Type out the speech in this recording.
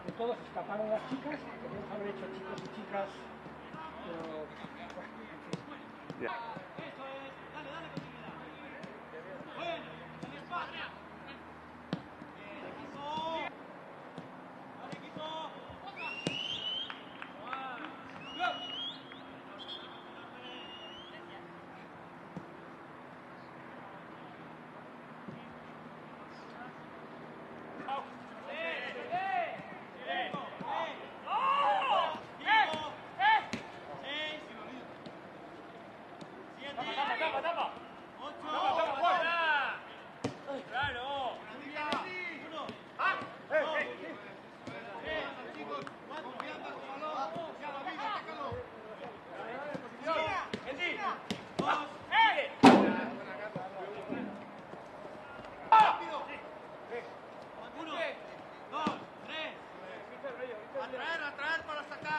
De todos escaparon las chicas, podríamos haber hecho chicos y chicas, pero bueno, en fin. Yeah. Atraer para sacar.